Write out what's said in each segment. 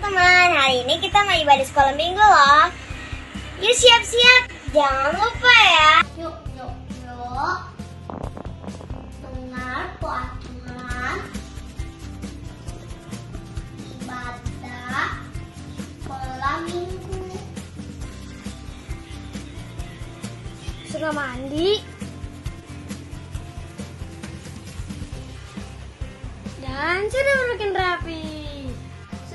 teman-teman, hari ini kita mau ibadah sekolah minggu loh. Yuk siap-siap, jangan lupa ya. Yuk. Dengar peraturan ibadah sekolah minggu. Sudah mandi dan sudah berbikin rapi.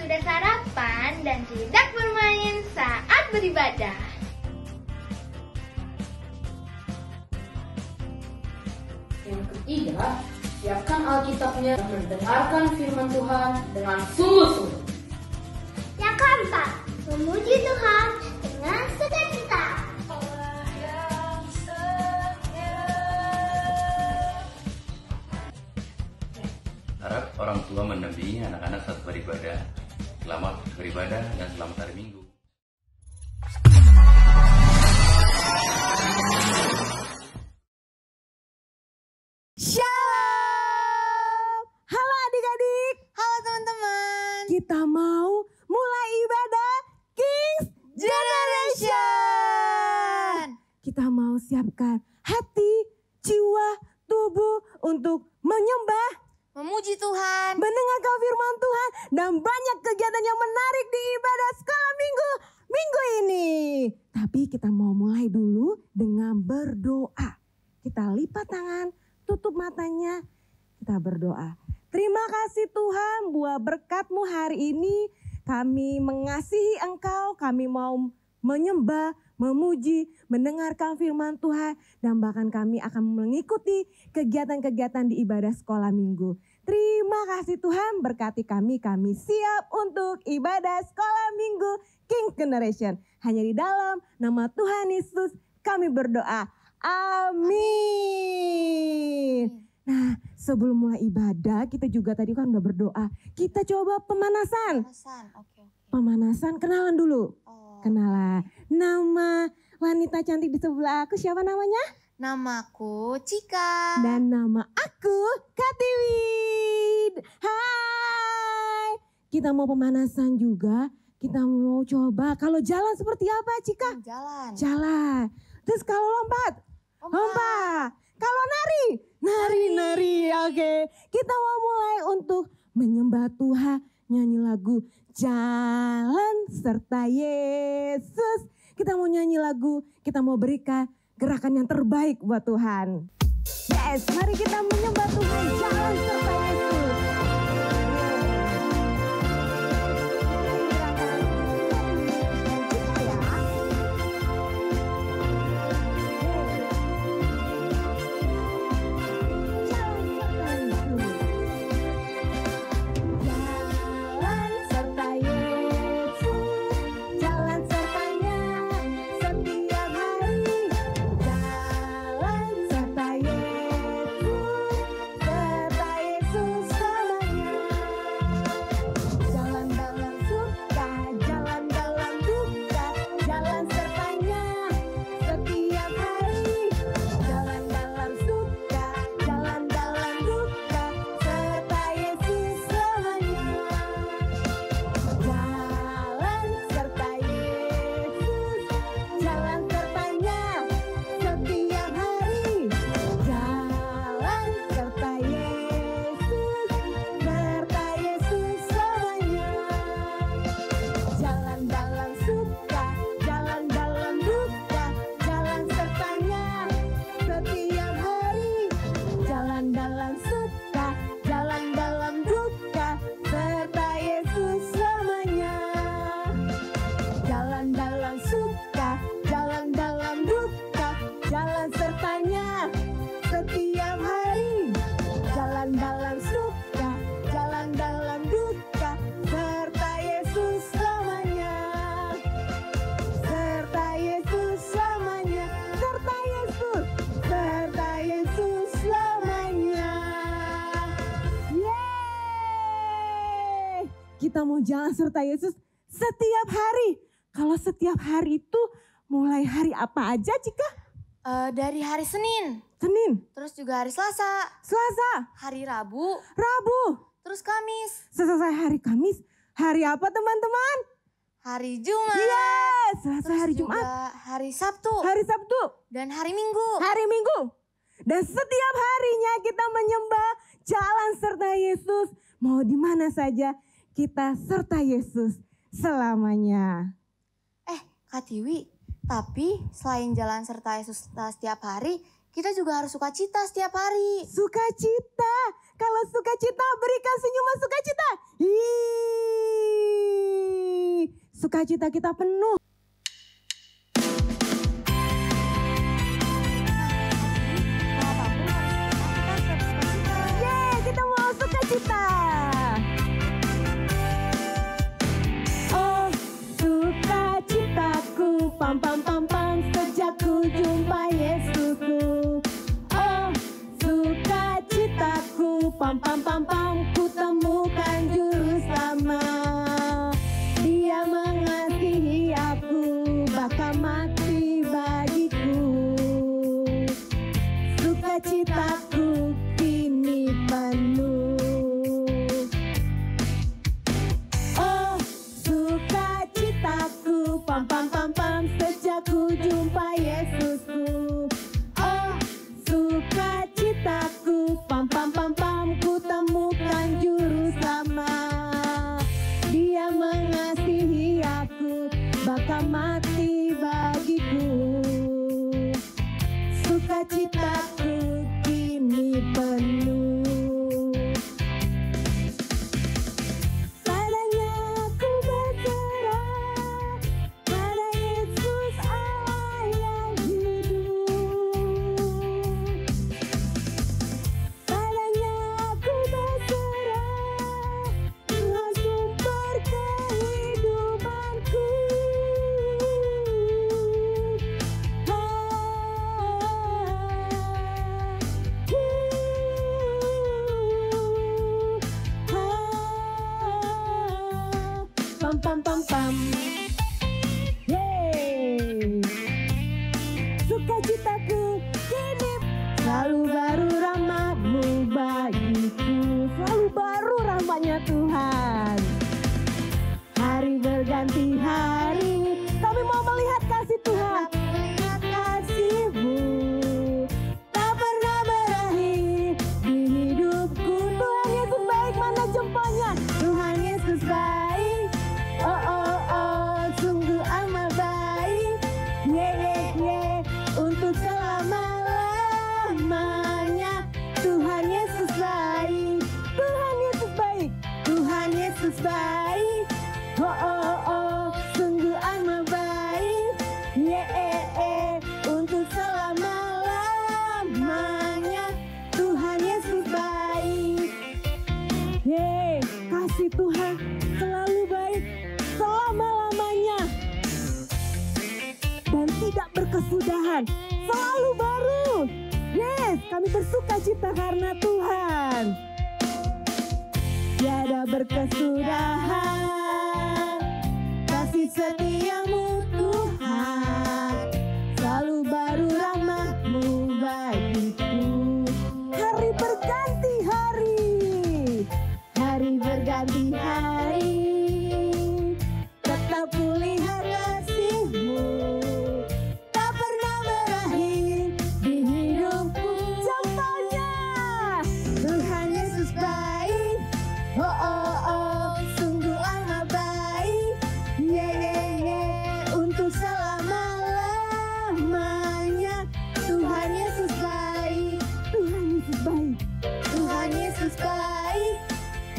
Sudah sarapan dan tidak bermain saat beribadah. Yang ketiga, siapkan Alkitabnya dan mendengarkan firman Tuhan dengan sungguh-sungguh. Yang keempat, memuji Tuhan dengan sukacita. Harap orang tua mendampingi anak-anak saat beribadah. Selamat beribadah dan selamat hari Minggu. Shalom. Halo adik-adik. Halo teman-teman. Kita mau mulai ibadah Kings Generation. Kita mau siapkan hati, jiwa, tubuh untuk menyembah, Memuji Tuhan. mendengarkan firman Tuhan, dan banyak kegiatan yang menarik di ibadah sekolah minggu ini. Tapi kita mau mulai dulu dengan berdoa. Kita lipat tangan, tutup matanya, kita berdoa. Terima kasih Tuhan buat berkat-Mu hari ini. Kami mengasihi Engkau, kami mau menyembah, memuji, mendengarkan firman Tuhan, dan bahkan kami akan mengikuti kegiatan-kegiatan di ibadah sekolah minggu. Terima kasih Tuhan, berkati kami siap untuk ibadah sekolah minggu King Generation. Hanya di dalam nama Tuhan Yesus kami berdoa. Amin. Nah, sebelum mulai ibadah, kita juga tadi kan udah berdoa. Kita coba pemanasan. Oke. Pemanasan, kenalan dulu. Oh. Kenalan. Nama wanita cantik di sebelah aku siapa namanya? Namaku Cika. Dan nama aku Katiwid. Hai. Kita mau pemanasan juga. Kita mau coba kalau jalan seperti apa, Cika? Jalan. Jalan. Terus kalau lompat? Lompat. Kalau nari? Nari. Oke. Kita mau mulai untuk menyembah Tuhan. Nyanyi lagu Jalan serta Yesus. Kita mau nyanyi lagu. Kita mau berikan gerakan yang terbaik buat Tuhan. Yes, mari kita menyembah Tuhan. Jalan serta Yesus. Kita mau jalan serta Yesus setiap hari. Kalau setiap hari itu mulai hari apa aja, Cika? Dari hari Senin. Senin. Terus juga hari Selasa. Selasa. Hari Rabu. Rabu. Terus Kamis. Selesai hari Kamis. Hari apa teman-teman? Hari Jumat. Yes, Selasa Terus hari juga Jumat. hari Sabtu. Hari Sabtu. Dan hari Minggu. Hari Minggu. Dan setiap harinya kita menyembah jalan serta Yesus. Mau di mana saja kita serta Yesus selamanya. Kak Tiwi, tapi selain jalan serta Yesus setiap hari, kita juga harus sukacita setiap hari. Sukacita. Kalau sukacita berikan senyuman sukacita. Hiiii. Sukacita kita penuh. Yeay, kita mau sukacita. Oh, sukacitaku, pam pam pam pam, sejak ku jumpa Yesusku. Oh, sukacitaku, pam pam pam pam, ku temukan juru selamat. Dia mengasihi aku, bahkan mati bagiku. Sukacitaku kini penuh. Oh, sukacitaku, pam pam pam pam, sejak ku jumpa Yesusku. Oh, sukacitaku, pam pam pam pam, ku temukan juru selamat. Dia mengasihi aku, bahkan mati bagiku. Sukacitaku kini penuh. Padanya ku berserah, pada Yesus Allah yang hidup. Padanya ku berserah, Tuhan sumber kehidupanku. Pam pam pam pam. Yeay. Sukacitaku kini selalu baru rahmat-Mu bagiku. Selalu baru rahmatnya Tuhan. Hari berganti hari, kami mau melihat kasih Tuhan. Melihat kasih-Mu tak pernah berakhir di hidupku. Tuhan Yesus baik, mana jempolnya? Tuhan Yesus baik. Oh oh oh, sungguh amat baik. Ye ye ye, untuk selama-lamanya. Tuhan Yesus baik. Tuhan Yesus baik. Tuhan Yesus baik. Oh oh oh, sungguh amat baik. Ye untuk selama-lamanya. Tuhan Yesus baik. Yeay, kasih Tuhan selalu baik selama-lamanya dan tidak berkesudahan, selalu baru. Yes, kami bersuka cita karena Tuhan. Tiada berkesudahan kasih setia-Mu Tuhan, selalu baru rahmat-Mu bagiku. Hari berganti hari, hari berganti hari, tetap kulihat kasih-Mu tak pernah berakhir di hidupku. Contohnya Tuhan Yesus baik. Oh oh oh, sungguh amat baik. Ye ye ye, untuk selama-lamanya. Tuhan Yesus baik. Tuhan Yesus baik. Tuhan Yesus baik.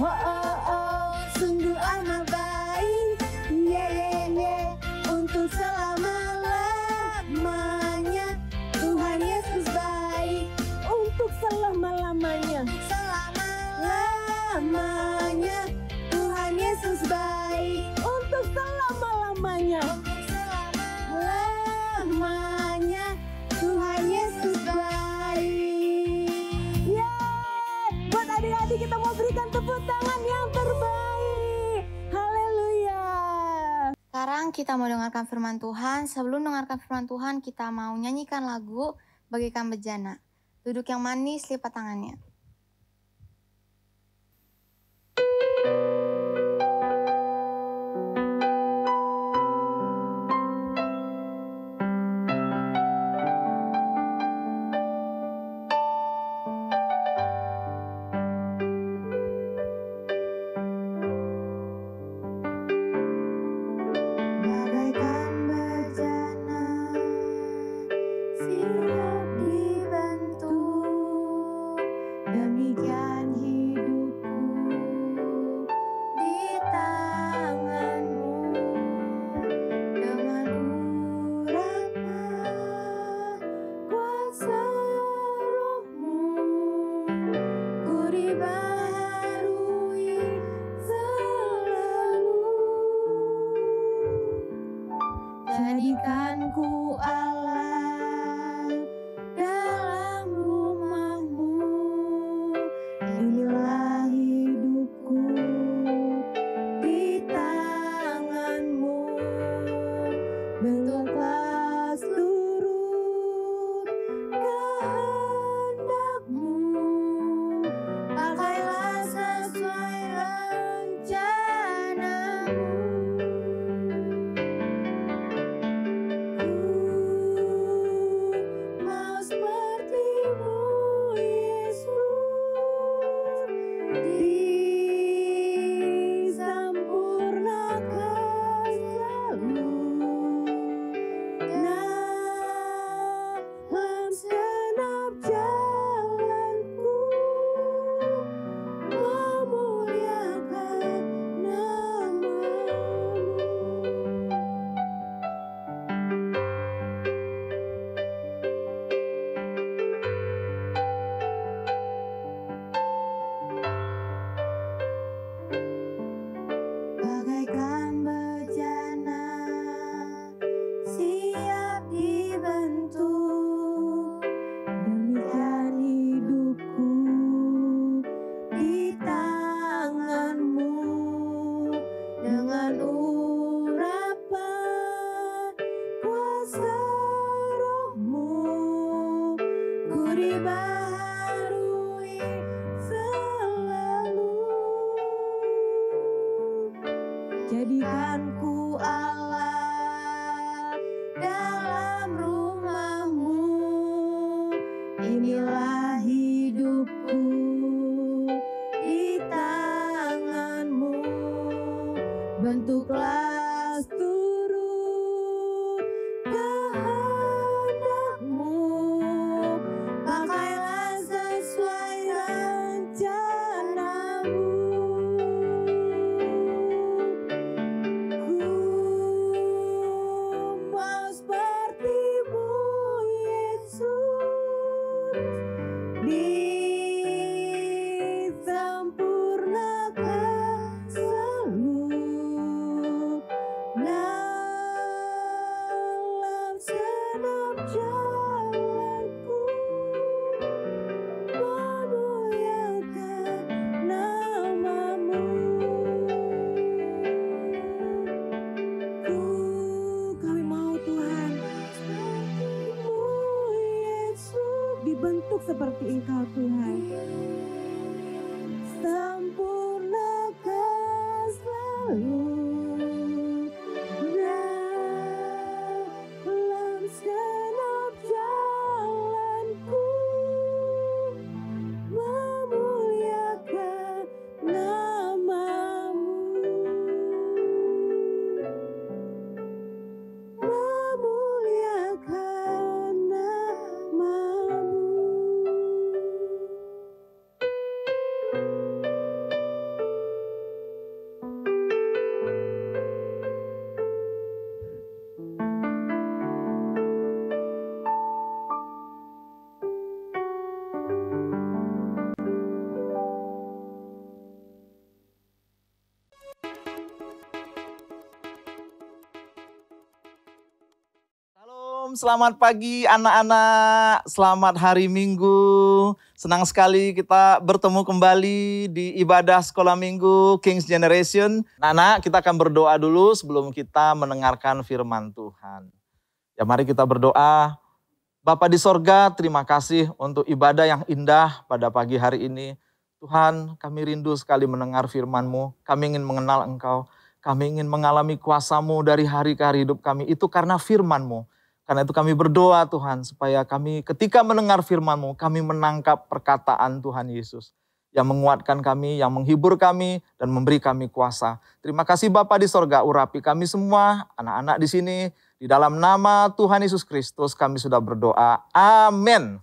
Oh oh oh, sungguh amat baik. Ye ye ye, untuk selama-lamanya. Tuhan Yesus baik. Untuk selama-lamanya. Selama-lamanya. Tuhan Yesus baik. Untuk selama-lamanya. Lamanya. Tuhan Yesus baik. Yeay, buat adik-adik kita mau berikan tepuk tangan yang terbaik. Haleluya. Sekarang kita mau dengarkan firman Tuhan. Sebelum dengarkan firman Tuhan, kita mau nyanyikan lagu Bagikan Bejana. Duduk yang manis, lipat tangannya. jadikanku Allah dalam rumahmu. Inilah hidupku di tanganmu, bentuklah turut kehendakmu, pakailah sesuai rencanamu. Ku mau sepertimu, Yesus, disempurnakan selalu dalam segenap jalanku, memuliakan namamu. Kami mau Tuhan seperti-Mu, Yesus, dibentuk seperti Engkau Tuhan. Sempurnakan selalu dalam segenap jalanku, memuliakan namamu, memuliakan namamu. Shalom, selamat pagi anak-anak, selamat hari Minggu. Senang sekali kita bertemu kembali di ibadah sekolah Minggu King's Generation. Anak-anak, kita akan berdoa dulu sebelum kita mendengarkan firman Tuhan. Ya, mari kita berdoa. Bapa di sorga, terima kasih untuk ibadah yang indah pada pagi hari ini. Tuhan, kami rindu sekali mendengar firman-Mu. Kami ingin mengenal Engkau. Kami ingin mengalami kuasa-Mu dari hari ke hari hidup kami. Itu karena firman-Mu. Karena itu kami berdoa Tuhan, supaya kami ketika mendengar firman-Mu, kami menangkap perkataan Tuhan Yesus. Yang menguatkan kami, yang menghibur kami, dan memberi kami kuasa. Terima kasih Bapa di sorga, urapi kami semua, anak-anak di sini. Di dalam nama Tuhan Yesus Kristus kami sudah berdoa. Amin.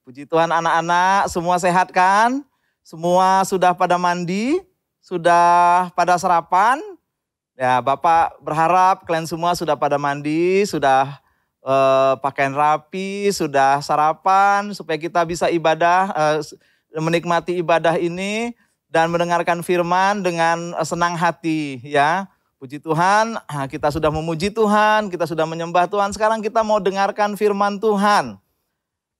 Puji Tuhan anak-anak, semua sehat kan? Semua sudah pada mandi? Sudah pada sarapan? Ya, Bapak berharap kalian semua sudah pada mandi, sudah pakaian rapi, sudah sarapan, supaya kita bisa ibadah, menikmati ibadah ini dan mendengarkan firman dengan senang hati, ya. Puji Tuhan, kita sudah memuji Tuhan, kita sudah menyembah Tuhan. Sekarang kita mau dengarkan firman Tuhan.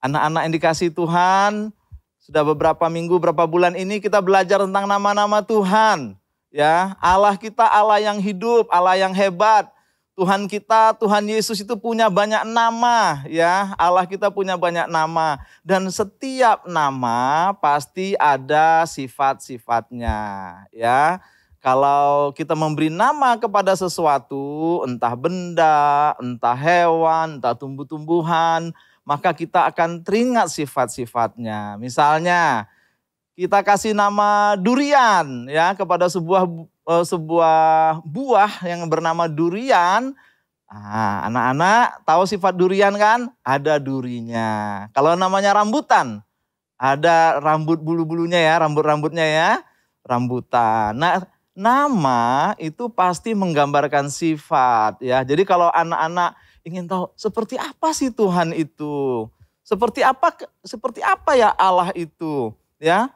Anak-anak yang dikasihi Tuhan, sudah beberapa minggu, beberapa bulan ini kita belajar tentang nama-nama Tuhan. Ya, Allah kita Allah yang hidup, Allah yang hebat. Tuhan kita, Tuhan Yesus itu punya banyak nama, ya. Allah kita punya banyak nama, dan setiap nama pasti ada sifat-sifatnya, ya. Kalau kita memberi nama kepada sesuatu, entah benda, entah hewan, entah tumbuh-tumbuhan, maka kita akan teringat sifat-sifatnya. Misalnya, kita kasih nama durian, ya, kepada sebuah buah yang bernama durian. Anak-anak tahu sifat durian kan? Ada durinya. Kalau namanya rambutan, ada rambut bulu-bulunya ya, rambut-rambutnya ya, rambutan. Nah, nama itu pasti menggambarkan sifat ya. Jadi kalau anak-anak ingin tahu seperti apa sih Tuhan itu? Seperti apa ya Allah itu? Ya.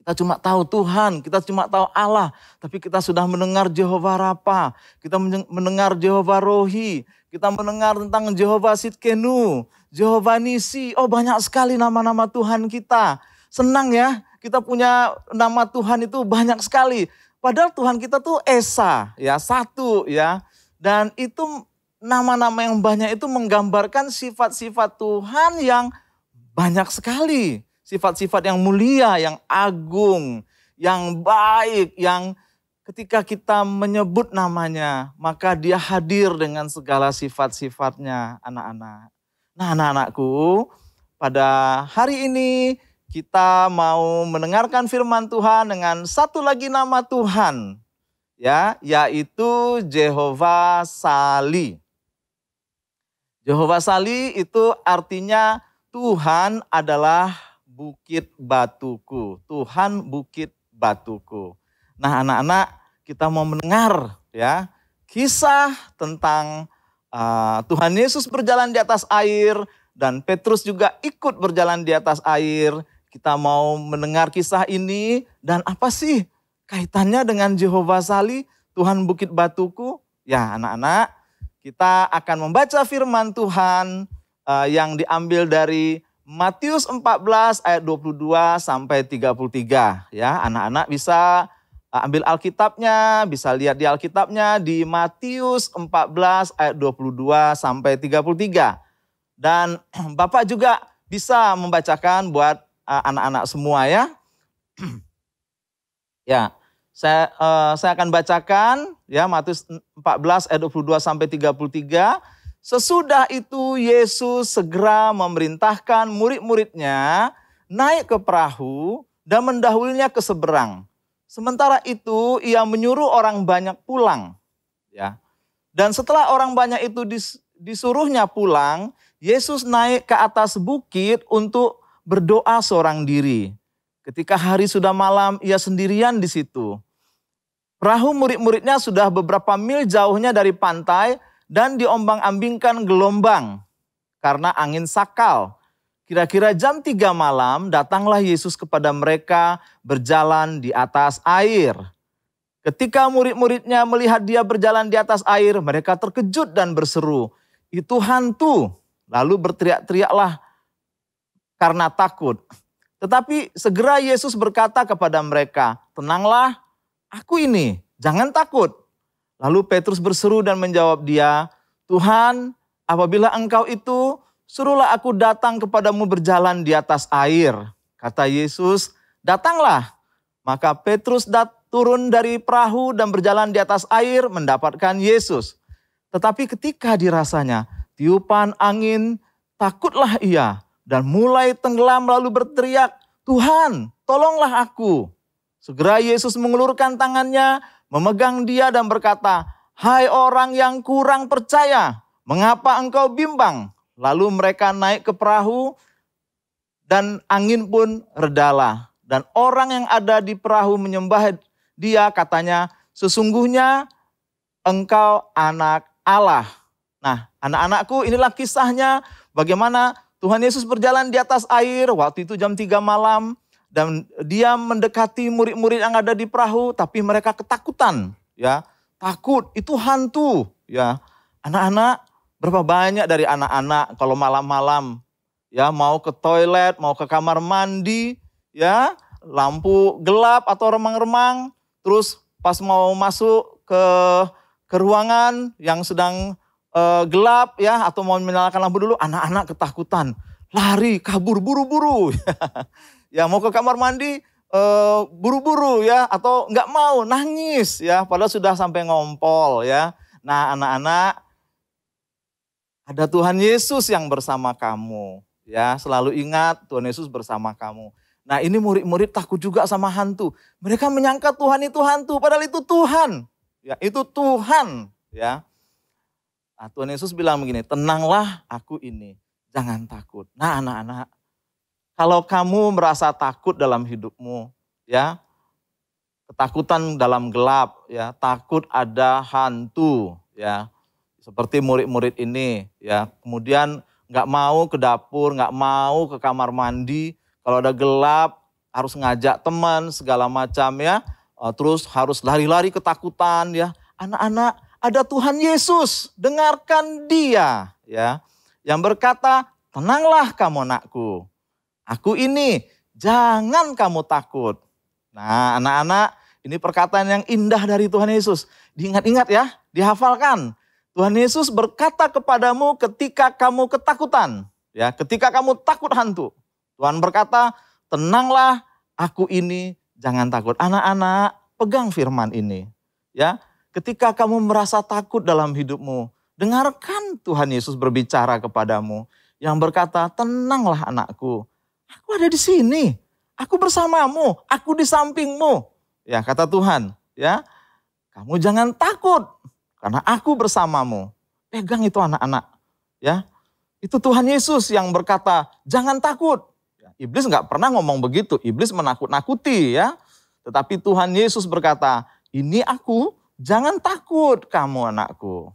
Kita cuma tahu Tuhan, kita cuma tahu Allah, tapi kita sudah mendengar Jehovah Rafa, kita mendengar Jehovah Rohi, kita mendengar tentang Jehovah Sidkenu, Jehovah Nisi. Oh, banyak sekali nama-nama Tuhan kita. Senang ya, kita punya nama Tuhan itu banyak sekali. Padahal Tuhan kita tuh Esa, ya, satu ya. Dan itu nama-nama yang banyak itu menggambarkan sifat-sifat Tuhan yang banyak sekali. Sifat-sifat yang mulia, yang agung, yang baik, yang ketika kita menyebut namanya, maka dia hadir dengan segala sifat-sifatnya anak-anak. Nah anak-anakku, pada hari ini kita mau mendengarkan firman Tuhan dengan satu lagi nama Tuhan, ya, yaitu Jehovah Sali. Jehovah Sali itu artinya Tuhan adalah bukit batuku. Tuhan bukit batuku. Nah anak-anak, kita mau mendengar ya kisah tentang Tuhan Yesus berjalan di atas air dan Petrus juga ikut berjalan di atas air. Kita mau mendengar kisah ini dan apa sih kaitannya dengan Jehovah Sali, Tuhan bukit batuku? Ya anak-anak, kita akan membaca firman Tuhan yang diambil dari Matius 14 ayat 22 sampai 33. Ya, anak-anak bisa ambil Alkitabnya, bisa lihat di Alkitabnya di Matius 14 ayat 22 sampai 33. Dan Bapak juga bisa membacakan buat anak-anak semua ya. Ya, saya akan bacakan ya Matius 14 ayat 22 sampai 33. Sesudah itu Yesus segera memerintahkan murid-muridnya naik ke perahu dan mendahulunya ke seberang. Sementara itu ia menyuruh orang banyak pulang. Ya. Dan setelah orang banyak itu disuruhnya pulang, Yesus naik ke atas bukit untuk berdoa seorang diri. Ketika hari sudah malam, ia sendirian di situ. Perahu murid-muridnya sudah beberapa mil jauhnya dari pantai dan diombang-ambingkan gelombang karena angin sakal. Kira-kira jam 3 malam datanglah Yesus kepada mereka berjalan di atas air. Ketika murid-muridnya melihat dia berjalan di atas air, mereka terkejut dan berseru, "Itu hantu!" Lalu berteriak-teriaklah karena takut. Tetapi segera Yesus berkata kepada mereka, "Tenanglah, aku ini, jangan takut." Lalu Petrus berseru dan menjawab dia, "Tuhan, apabila engkau itu, suruhlah aku datang kepadamu berjalan di atas air." Kata Yesus, "Datanglah." Maka Petrus turun dari perahu dan berjalan di atas air mendapatkan Yesus. Tetapi ketika dirasanya tiupan angin, takutlah ia dan mulai tenggelam lalu berteriak, "Tuhan, tolonglah aku." Segera Yesus mengulurkan tangannya, memegang dia dan berkata, "Hai orang yang kurang percaya, mengapa engkau bimbang?" Lalu mereka naik ke perahu dan angin pun redalah. Dan orang yang ada di perahu menyembah dia, katanya, "Sesungguhnya engkau anak Allah." Nah, anak-anakku, inilah kisahnya bagaimana Tuhan Yesus berjalan di atas air waktu itu jam 3 malam. Dan dia mendekati murid-murid yang ada di perahu, tapi mereka ketakutan. Ya, takut, itu hantu. Ya, anak-anak, berapa banyak dari anak-anak kalau malam-malam ya mau ke toilet, mau ke kamar mandi, ya lampu gelap atau remang-remang, terus pas mau masuk ke ruangan yang sedang gelap ya atau mau menyalakan lampu dulu, anak-anak ketakutan, lari, kabur, buru-buru. Ya mau ke kamar mandi buru-buru ya atau nggak mau, nangis ya padahal sudah sampai ngompol ya. Nah anak-anak, ada Tuhan Yesus yang bersama kamu ya, selalu ingat Tuhan Yesus bersama kamu. Nah ini murid-murid takut juga sama hantu. Mereka menyangka Tuhan itu hantu padahal itu Tuhan. Ya itu Tuhan ya. Nah, Tuhan Yesus bilang begini, "Tenanglah, aku ini, jangan takut." Nah anak-anak, kalau kamu merasa takut dalam hidupmu, ya, ketakutan dalam gelap, ya, takut ada hantu, ya, seperti murid-murid ini, ya, kemudian nggak mau ke dapur, nggak mau ke kamar mandi, kalau ada gelap harus ngajak teman segala macam, ya, terus harus lari-lari ketakutan, ya, anak-anak, ada Tuhan Yesus, dengarkan Dia, ya, yang berkata, "Tenanglah kamu anakku. Aku ini, jangan kamu takut." Nah anak-anak, ini perkataan yang indah dari Tuhan Yesus. Diingat-ingat ya, dihafalkan. Tuhan Yesus berkata kepadamu ketika kamu ketakutan. Ya, ketika kamu takut hantu. Tuhan berkata, "Tenanglah, aku ini, jangan takut." Anak-anak, pegang firman ini. Ya, ketika kamu merasa takut dalam hidupmu, dengarkan Tuhan Yesus berbicara kepadamu yang berkata, tenanglah anakku, aku ada di sini, aku bersamamu, aku di sampingmu. Ya, kata Tuhan, ya, kamu jangan takut karena aku bersamamu. Pegang itu anak-anak, ya. Itu Tuhan Yesus yang berkata, jangan takut. Iblis nggak pernah ngomong begitu, iblis menakut-nakuti ya. Tetapi Tuhan Yesus berkata, ini aku, jangan takut kamu anakku.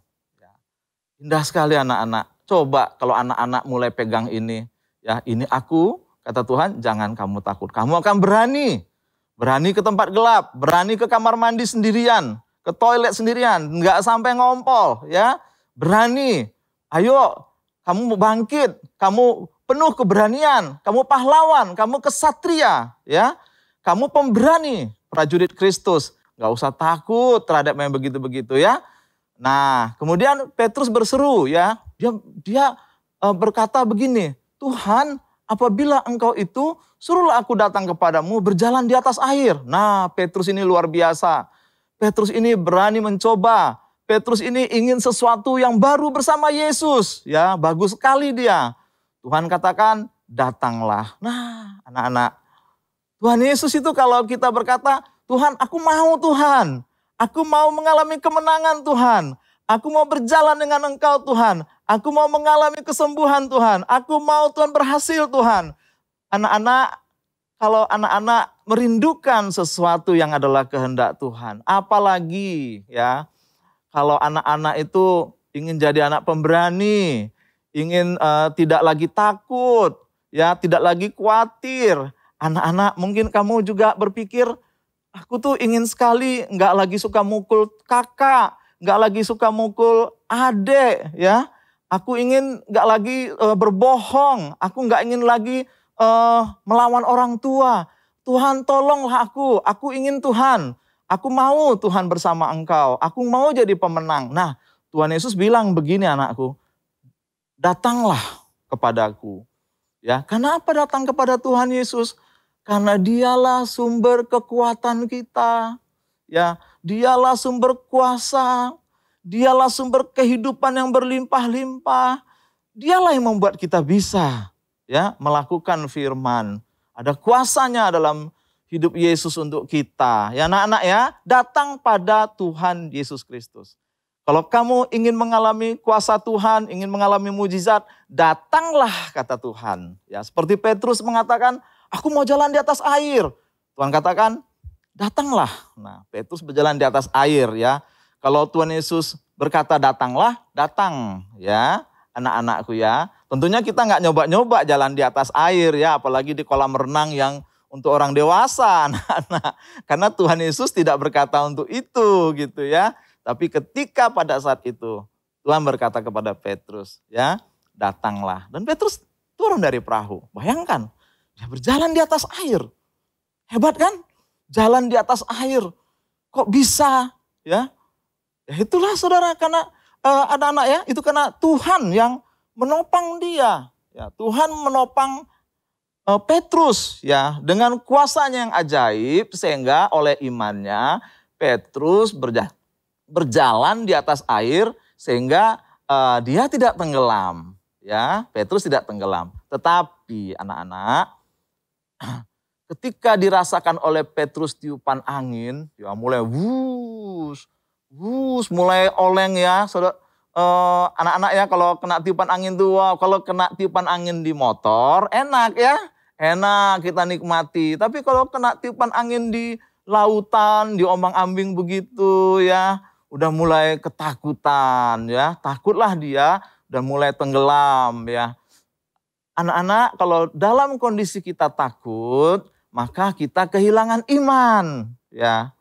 Indah sekali anak-anak, coba kalau anak-anak mulai pegang ini. Ya, ini aku, kata Tuhan, jangan kamu takut. Kamu akan berani ke tempat gelap, berani ke kamar mandi sendirian, ke toilet sendirian, nggak sampai ngompol ya. Berani, ayo. Kamu bangkit, kamu penuh keberanian, kamu pahlawan, kamu kesatria, ya. Kamu pemberani, prajurit Kristus. Gak usah takut terhadap yang begitu-begitu ya. Nah, kemudian Petrus berseru ya. Dia berkata begini, Tuhan, apabila engkau itu, suruhlah aku datang kepadamu berjalan di atas air. Nah, Petrus ini luar biasa. Petrus ini berani mencoba. Petrus ini ingin sesuatu yang baru bersama Yesus. Ya, bagus sekali dia. Tuhan katakan, datanglah. Nah, anak-anak. Tuhan Yesus itu kalau kita berkata, Tuhan, aku mau Tuhan. Aku mau mengalami kemenangan Tuhan. Aku mau berjalan dengan Engkau Tuhan. Aku mau mengalami kesembuhan Tuhan. Aku mau Tuhan berhasil Tuhan. Anak-anak, kalau anak-anak merindukan sesuatu yang adalah kehendak Tuhan. Apalagi ya. Kalau anak-anak itu ingin jadi anak pemberani, ingin tidak lagi takut, ya tidak lagi khawatir. Anak-anak mungkin kamu juga berpikir, aku tuh ingin sekali nggak lagi suka mukul kakak, nggak lagi suka mukul adik, ya. Aku ingin nggak lagi berbohong, aku nggak ingin lagi melawan orang tua. Tuhan tolonglah aku ingin Tuhan. Aku mau Tuhan bersama engkau, aku mau jadi pemenang. Nah, Tuhan Yesus bilang begini anakku, datanglah kepadaku. Ya, kenapa datang kepada Tuhan Yesus? Karena dialah sumber kekuatan kita. Ya, dialah sumber kuasa, dialah sumber kehidupan yang berlimpah-limpah. Dialah yang membuat kita bisa ya melakukan firman. Ada kuasanya dalam hidup Yesus untuk kita. Ya anak-anak ya, datang pada Tuhan Yesus Kristus. Kalau kamu ingin mengalami kuasa Tuhan, ingin mengalami mujizat, datanglah kata Tuhan. Ya, seperti Petrus mengatakan, aku mau jalan di atas air. Tuhan katakan, datanglah. Nah, Petrus berjalan di atas air ya. Kalau Tuhan Yesus berkata datanglah, datang ya anak-anakku ya. Tentunya kita nggak nyoba-nyoba jalan di atas air ya, apalagi di kolam renang yang untuk orang dewasa, anak-anak. Karena Tuhan Yesus tidak berkata untuk itu gitu ya. Tapi ketika pada saat itu Tuhan berkata kepada Petrus ya, datanglah. Dan Petrus turun dari perahu. Bayangkan, dia berjalan di atas air. Hebat kan? Jalan di atas air. Kok bisa ya? Ya itulah saudara, karena anak-anak ya, itu karena Tuhan yang menopang dia. Ya, Tuhan menopang Petrus ya dengan kuasanya yang ajaib, sehingga oleh imannya Petrus berjalan di atas air sehingga dia tidak tenggelam ya. Petrus tidak tenggelam. Tetapi anak-anak, ketika dirasakan oleh Petrus tiupan angin, ya mulai mulai oleng ya. Saudara, anak-anak ya, kalau kena tiupan angin tuh, kalau kena tiupan angin di motor enak ya. Enak kita nikmati, tapi kalau kena tiupan angin di lautan, di ombang-ambing begitu ya, udah mulai ketakutan ya, takutlah dia, udah mulai tenggelam ya. Anak-anak, kalau dalam kondisi kita takut, maka kita kehilangan iman ya.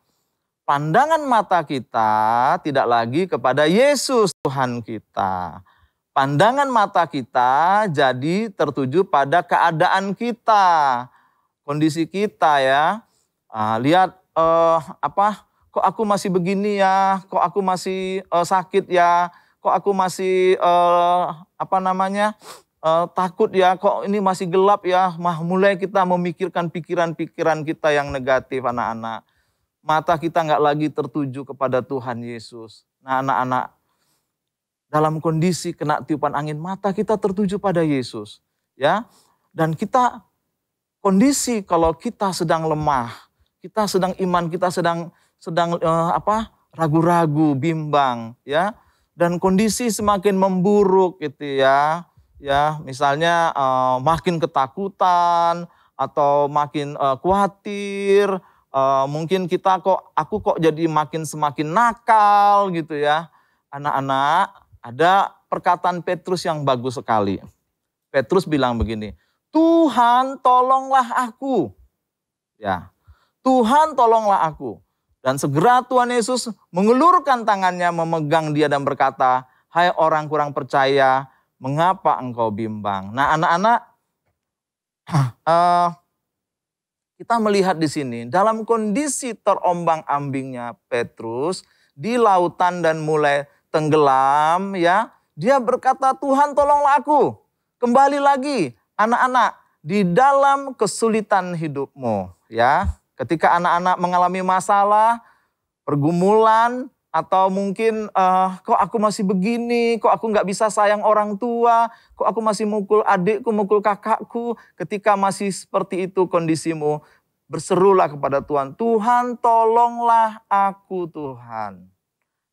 Pandangan mata kita tidak lagi kepada Yesus Tuhan kita. Pandangan mata kita jadi tertuju pada keadaan kita, kondisi kita ya. Lihat kok aku masih begini ya, kok aku masih sakit ya, kok aku masih takut ya, kok ini masih gelap ya. Mulai kita memikirkan pikiran-pikiran kita yang negatif anak-anak. mata kita nggak lagi tertuju kepada Tuhan Yesus. Nah anak-anak, dalam kondisi kena tiupan angin, mata kita tertuju pada Yesus. Ya, dan kita kondisi kalau kita sedang lemah, kita sedang iman kita sedang ragu-ragu, bimbang, ya. Dan kondisi semakin memburuk gitu ya. Ya, misalnya makin ketakutan atau makin khawatir, mungkin aku kok jadi semakin nakal gitu ya. Anak-anak, ada perkataan Petrus yang bagus sekali. Petrus bilang begini, Tuhan tolonglah aku. Ya, Tuhan tolonglah aku. Dan segera Tuhan Yesus mengelurkan tangannya memegang dia dan berkata, hai orang kurang percaya, mengapa engkau bimbang? Nah anak-anak, kita melihat di sini dalam kondisi terombang-ambingnya Petrus di lautan dan mulai tenggelam ya, dia berkata Tuhan tolonglah aku. Kembali lagi anak-anak di dalam kesulitan hidupmu ya. Ketika anak-anak mengalami masalah, pergumulan, atau mungkin kok aku masih begini, kok aku nggak bisa sayang orang tua, kok aku masih mukul adikku, mukul kakakku. Ketika masih seperti itu kondisimu, berserulah kepada Tuhan. Tuhan tolonglah aku Tuhan.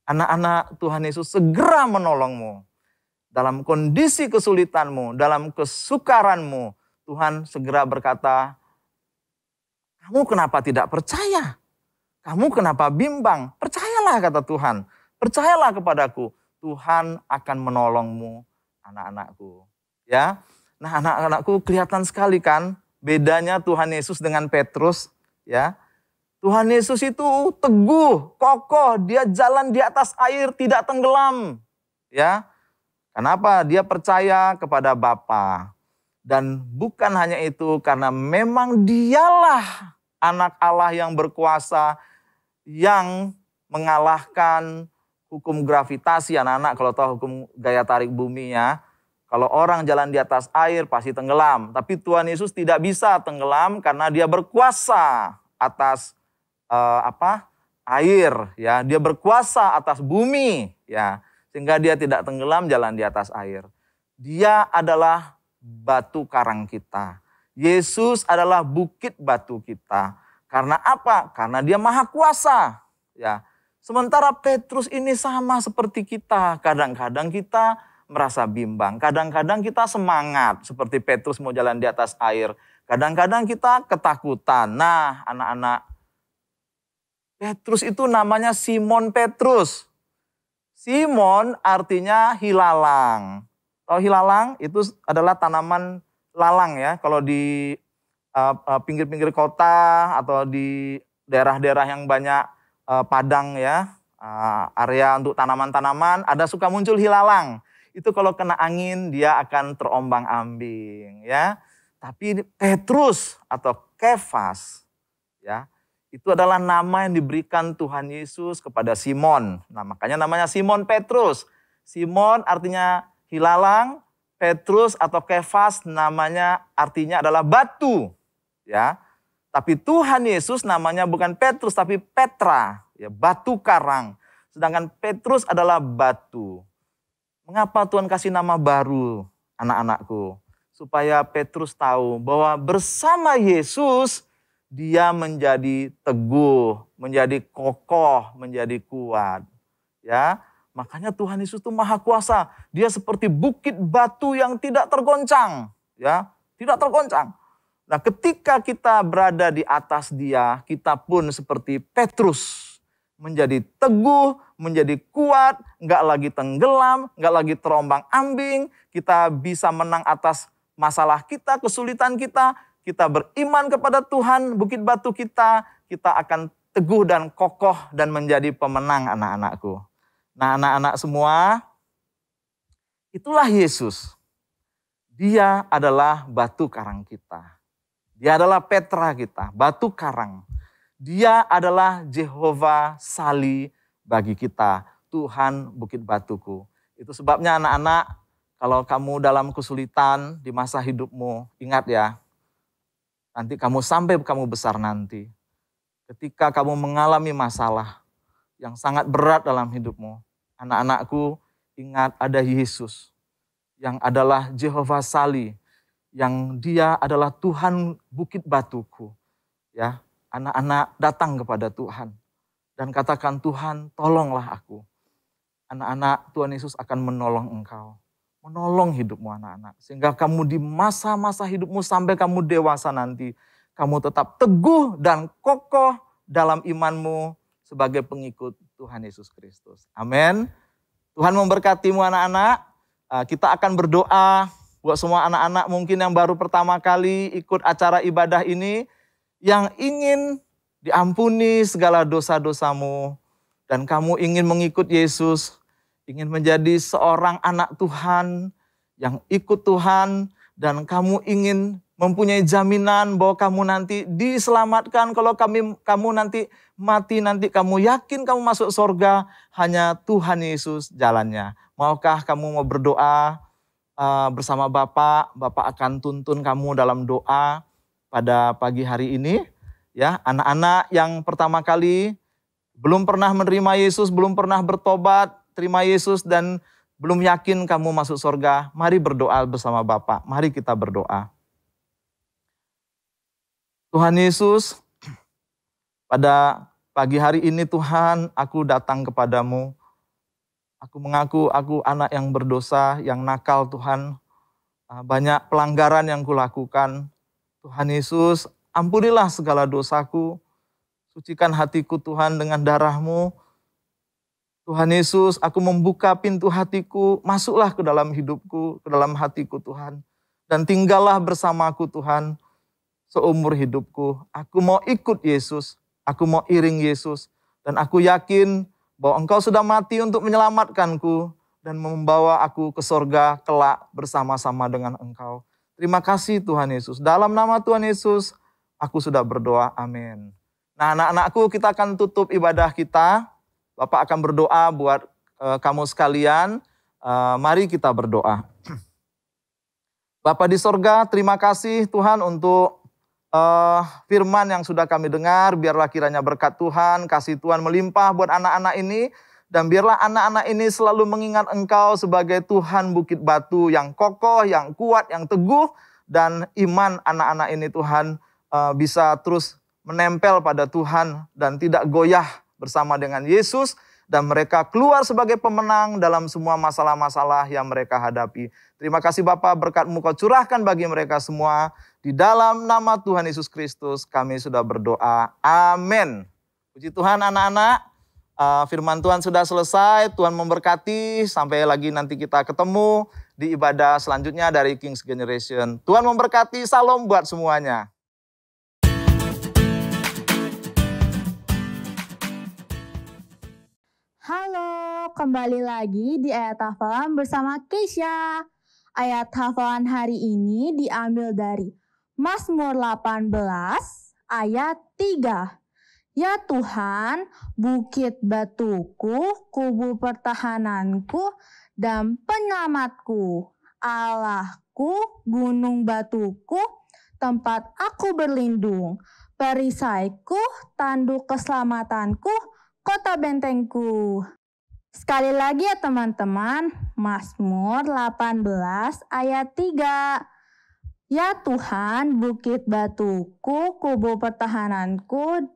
Anak-anak Tuhan Yesus segera menolongmu. Dalam kondisi kesulitanmu, dalam kesukaranmu, Tuhan segera berkata, kamu kenapa tidak percaya? Kamu kenapa bimbang? Percayalah kata Tuhan. Percayalah kepadaku. Tuhan akan menolongmu anak-anakku. Ya, nah anak-anakku kelihatan sekali kan bedanya Tuhan Yesus dengan Petrus. Ya, Tuhan Yesus itu teguh, kokoh. Dia jalan di atas air tidak tenggelam. Ya, kenapa? Dia percaya kepada Bapa. Dan bukan hanya itu, karena memang dialah anak Allah yang berkuasa, yang mengalahkan hukum gravitasi. Anak-anak kalau tahu hukum gaya tarik bumi ya, kalau orang jalan di atas air pasti tenggelam. Tapi Tuhan Yesus tidak bisa tenggelam karena dia berkuasa atas air ya, dia berkuasa atas bumi ya, sehingga dia tidak tenggelam jalan di atas air. Dia adalah batu karang kita. Yesus adalah bukit batu kita. Karena apa? Karena dia maha kuasa. Ya. Sementara Petrus ini sama seperti kita. Kadang-kadang kita merasa bimbang. Kadang-kadang kita semangat seperti Petrus mau jalan di atas air. Kadang-kadang kita ketakutan. Nah anak-anak, Petrus itu namanya Simon Petrus. Simon artinya hilalang. Tahu hilalang? Itu adalah tanaman lalang ya. Kalau di pinggir-pinggir kota atau di daerah-daerah yang banyak padang ya, area untuk tanaman-tanaman, ada suka muncul hilalang. Itu kalau kena angin dia akan terombang-ambing ya. Tapi Petrus atau Kefas ya, itu adalah nama yang diberikan Tuhan Yesus kepada Simon. Nah makanya namanya Simon Petrus. Simon artinya hilalang, Petrus atau Kefas namanya artinya adalah batu. Ya, tapi Tuhan Yesus namanya bukan Petrus tapi Petra, ya batu karang. Sedangkan Petrus adalah batu. Mengapa Tuhan kasih nama baru anak-anakku? Supaya Petrus tahu bahwa bersama Yesus dia menjadi teguh, menjadi kokoh, menjadi kuat. Ya, makanya Tuhan Yesus itu maha kuasa. Dia seperti bukit batu yang tidak tergoncang, ya, tidak tergoncang. Nah ketika kita berada di atas dia, kita pun seperti Petrus. Menjadi teguh, menjadi kuat, nggak lagi tenggelam, nggak lagi terombang ambing. Kita bisa menang atas masalah kita, kesulitan kita. Kita beriman kepada Tuhan, bukit batu kita akan teguh dan kokoh dan menjadi pemenang anak-anakku. Nah anak-anak semua, itulah Yesus. Dia adalah batu karang kita. Dia adalah Petra kita, batu karang. Dia adalah Jehovah Sali bagi kita, Tuhan bukit batuku. Itu sebabnya anak-anak, kalau kamu dalam kesulitan di masa hidupmu, ingat ya, nanti sampai kamu besar nanti. ketika kamu mengalami masalah yang sangat berat dalam hidupmu, anak-anakku, ingat ada Yesus yang adalah Jehovah Sali, yang Dia adalah Tuhan bukit batuku. Ya, anak-anak datang kepada Tuhan dan katakan, Tuhan tolonglah aku. Anak-anak, Tuhan Yesus akan menolong engkau. Menolong hidupmu anak-anak. Sehingga kamu di masa-masa hidupmu sampai kamu dewasa nanti, kamu tetap teguh dan kokoh dalam imanmu sebagai pengikut Tuhan Yesus Kristus. Amin. Tuhan memberkatimu anak-anak. Kita akan berdoa buat semua anak-anak mungkin yang baru pertama kali ikut acara ibadah ini, yang ingin diampuni segala dosa-dosamu, dan kamu ingin mengikut Yesus, ingin menjadi seorang anak Tuhan yang ikut Tuhan, dan kamu ingin mempunyai jaminan bahwa kamu nanti diselamatkan. Kalau kamu nanti mati, nanti kamu yakin kamu masuk surga, hanya Tuhan Yesus jalannya. Maukah kamu mau berdoa bersama Bapak? Bapak akan tuntun kamu dalam doa pada pagi hari ini. Ya, anak-anak yang pertama kali belum pernah menerima Yesus, belum pernah bertobat, terima Yesus dan belum yakin kamu masuk surga, mari berdoa bersama Bapak. Mari kita berdoa. Tuhan Yesus, pada pagi hari ini Tuhan, aku datang kepadamu. Aku mengaku aku anak yang berdosa, yang nakal Tuhan. Banyak pelanggaran yang kulakukan. Tuhan Yesus, ampunilah segala dosaku. Sucikan hatiku Tuhan dengan darah-Mu. Tuhan Yesus, aku membuka pintu hatiku, masuklah ke dalam hidupku, ke dalam hatiku Tuhan. Dan tinggallah bersamaku Tuhan, seumur hidupku. Aku mau ikut Yesus, aku mau iring Yesus. Dan aku yakin bahwa Engkau sudah mati untuk menyelamatkanku dan membawa aku ke sorga kelak bersama-sama dengan Engkau. Terima kasih Tuhan Yesus. Dalam nama Tuhan Yesus, aku sudah berdoa, amin. Nah anak-anakku, kita akan tutup ibadah kita. Bapak akan berdoa buat kamu sekalian. Mari kita berdoa. Bapa di sorga, terima kasih Tuhan untuk firman yang sudah kami dengar. Biarlah kiranya berkat Tuhan, kasih Tuhan melimpah buat anak-anak ini. Dan biarlah anak-anak ini selalu mengingat Engkau sebagai Tuhan bukit batu yang kokoh, yang kuat, yang teguh. Dan iman anak-anak ini Tuhan bisa terus menempel pada Tuhan dan tidak goyah bersama dengan Yesus. Dan mereka keluar sebagai pemenang dalam semua masalah-masalah yang mereka hadapi. Terima kasih Bapa, berkat-Mu Kau curahkan bagi mereka semua. Di dalam nama Tuhan Yesus Kristus kami sudah berdoa. Amin. Puji Tuhan anak-anak. Firman Tuhan sudah selesai. Tuhan memberkati. Sampai lagi nanti kita ketemu di ibadah selanjutnya dari King's Generation. Tuhan memberkati. Salam buat semuanya. Halo, kembali lagi di ayat hafalan bersama Keisha. Ayat hafalan hari ini diambil dari Mazmur 18 ayat 3. Ya Tuhan, bukit batuku, kubu pertahananku, dan penyelamatku. Allahku, gunung batuku, tempat aku berlindung. Perisaiku, tanduk keselamatanku, kota bentengku. Sekali lagi ya teman-teman, Mazmur 18 ayat 3. Ya Tuhan, bukit batuku, kubu pertahananku,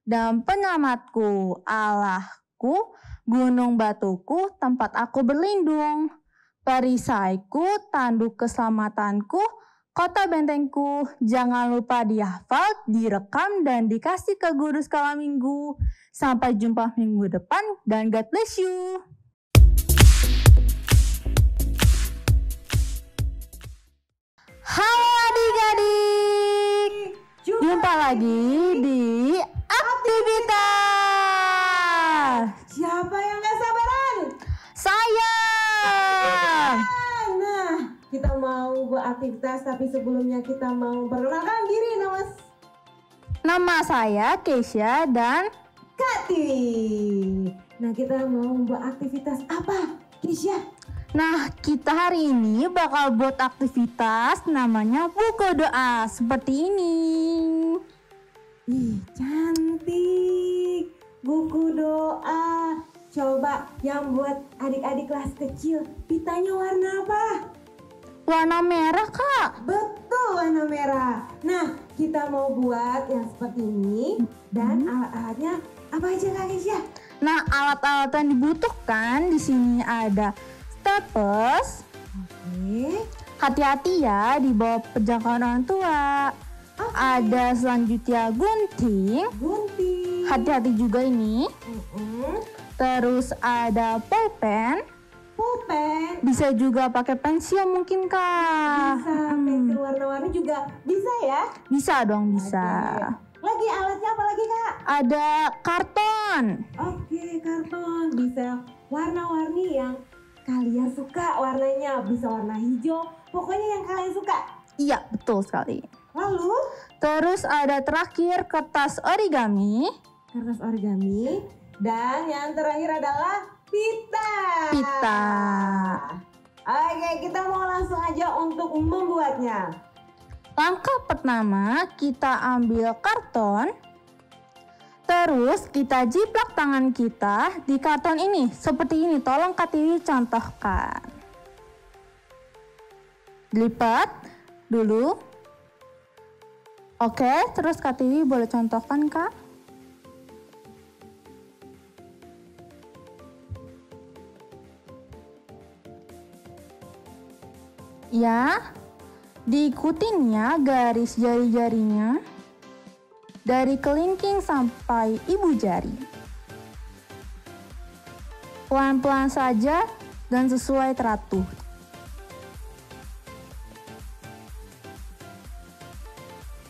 dan penyelamatku. Allahku, gunung batuku, tempat aku berlindung. Perisaiku, tanduk keselamatanku, kota bentengku. Jangan lupa dihafal, direkam, dan dikasih ke guru sekolah minggu. Sampai jumpa minggu depan dan God bless you. Halo adik-adik. Jumpa lagi di aktivitas. Siapa yang gak sabaran? Saya. Nah, kita mau beraktivitas, tapi sebelumnya kita mau perkenalkan diri. Nama saya Keisha dan Kati. Nah, kita mau beraktivitas apa, Keisha? Nah, kita hari ini bakal buat aktivitas namanya buku doa seperti ini. Ih, cantik. Buku doa. Coba yang buat adik-adik kelas kecil, pitanya warna apa? Warna merah, Kak. Betul, warna merah. Nah, kita mau buat yang seperti ini dan alat-alatnya apa aja Kak Keisha? Nah, alat-alat yang dibutuhkan di sini ada staples. Oke. Hati-hati ya di bawah penjangkauan orang tua. Ada selanjutnya gunting. Gunting. Hati-hati juga ini. Terus ada pulpen. Pulpen. Bisa juga pakai pensil mungkin, Kak. Bisa, pensil warna-warni juga bisa ya? Bisa dong, bisa. Oke. Lagi alatnya apa lagi Kak? Ada karton. Oke, karton. Bisa warna-warni yang kalian suka warnanya. Bisa warna hijau, pokoknya yang kalian suka. Iya, betul sekali. Lalu, Terus ada terakhir kertas origami. kertas origami. Dan yang terakhir adalah pita. Pita. Oke, kita mau langsung aja untuk membuatnya. Langkah pertama, kita ambil karton. Terus kita jiplak tangan kita di karton ini. Seperti ini, tolong Kak Tiwi contohkan. Lipat dulu. Oke, terus Kak Tiwi boleh contohkan, Kak? Ya, diikutin ya garis jari-jarinya dari kelingking sampai ibu jari. Pelan-pelan saja dan sesuai teratur.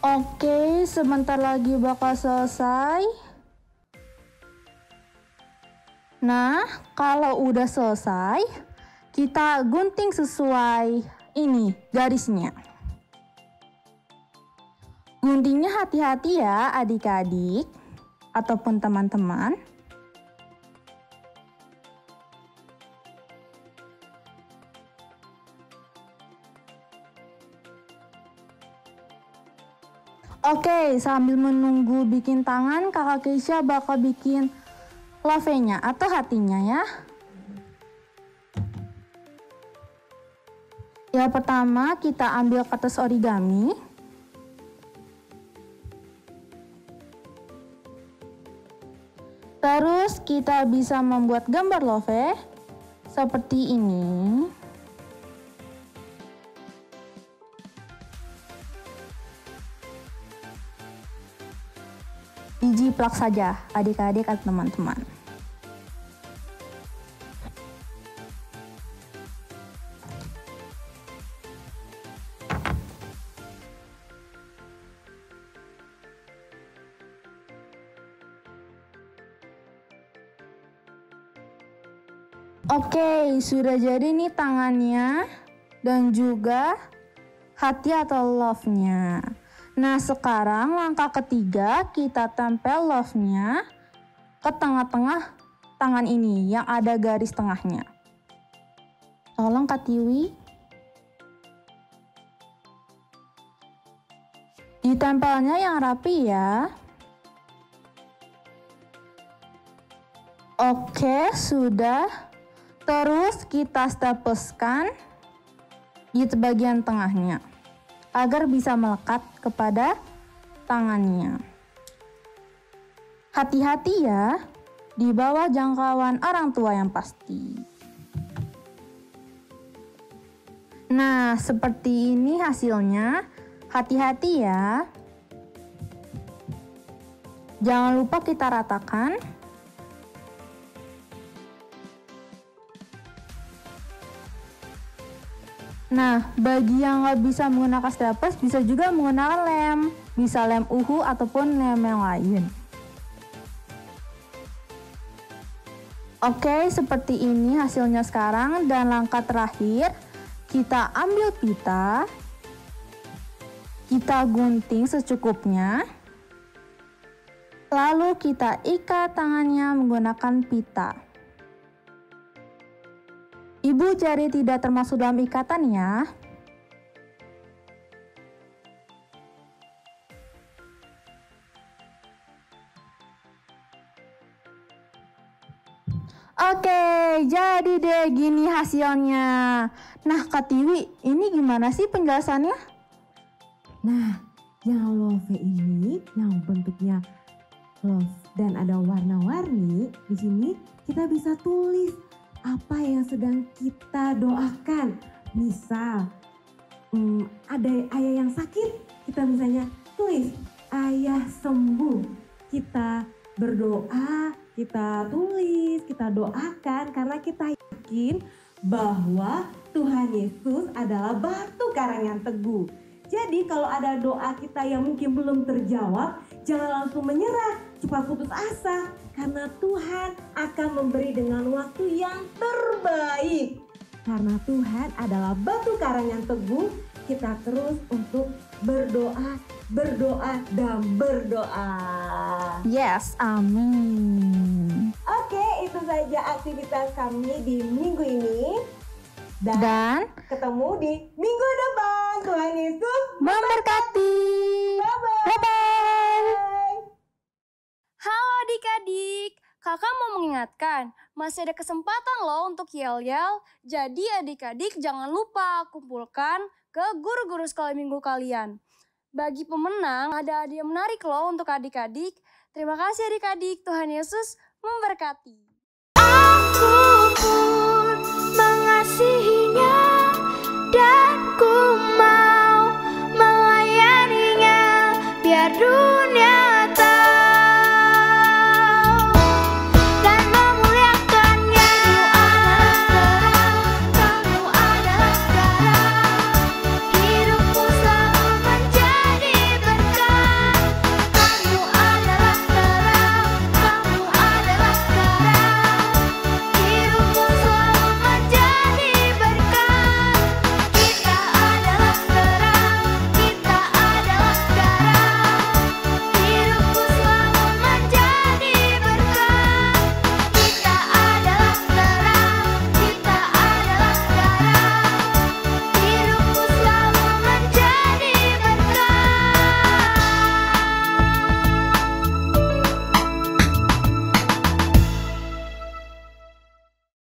Oke, sebentar lagi bakal selesai. Nah, kalau udah selesai, kita gunting sesuai ini garisnya. Guntingnya hati-hati ya adik-adik ataupun teman-teman. Oke, sambil menunggu bikin tangan, Kakak Keisha bakal bikin love-nya atau hatinya ya. Yang pertama kita ambil kertas origami. Terus kita bisa membuat gambar love seperti ini. Dijiplak saja adik-adik atau teman-teman. Oke, sudah jadi nih tangannya dan juga hati atau love-nya. Nah, sekarang langkah ketiga kita tempel love-nya ke tengah-tengah tangan ini yang ada garis tengahnya. Tolong Kak Tiwi. Ditempelnya yang rapi ya. Oke, sudah. Terus kita stapleskan di bagian tengahnya agar bisa melekat kepada tangannya. Hati-hati ya, di bawah jangkauan orang tua yang pasti. Nah, seperti ini hasilnya. Hati-hati ya. Jangan lupa kita ratakan. Nah, bagi yang nggak bisa menggunakan staples, bisa juga menggunakan lem. Bisa lem uhu ataupun lem yang lain. Oke, seperti ini hasilnya sekarang. Dan langkah terakhir, kita ambil pita. Kita gunting secukupnya. Lalu kita ikat tangannya menggunakan pita. Ibu jari tidak termasuk dalam ikatan ya. Oke, jadi deh gini hasilnya. Nah, Kak Tiwi, ini gimana sih penjelasannya? Nah, yang love ini yang bentuknya love dan ada warna-warni, di sini kita bisa tulis apa yang sedang kita doakan. Misal ada ayah yang sakit, kita misalnya tulis ayah sembuh. Kita berdoa, kita tulis, kita doakan karena kita yakin bahwa Tuhan Yesus adalah batu karang yang teguh. Jadi kalau ada doa kita yang mungkin belum terjawab, jangan langsung menyerah, cepat putus asa. Karena Tuhan akan memberi dengan waktu yang terbaik. Karena Tuhan adalah batu karang yang teguh, kita terus untuk berdoa, dan berdoa. Yes, amin. Oke, itu saja aktivitas kami di minggu ini. Dan ketemu di minggu depan. Tuhan Yesus memberkati. Bye-bye. Halo adik-adik, kakak mau mengingatkan, masih ada kesempatan loh untuk yel-yel. Jadi adik-adik jangan lupa kumpulkan ke guru-guru sekolah minggu kalian. Bagi pemenang ada hadiah menarik loh untuk adik-adik. Terima kasih adik-adik, Tuhan Yesus memberkati.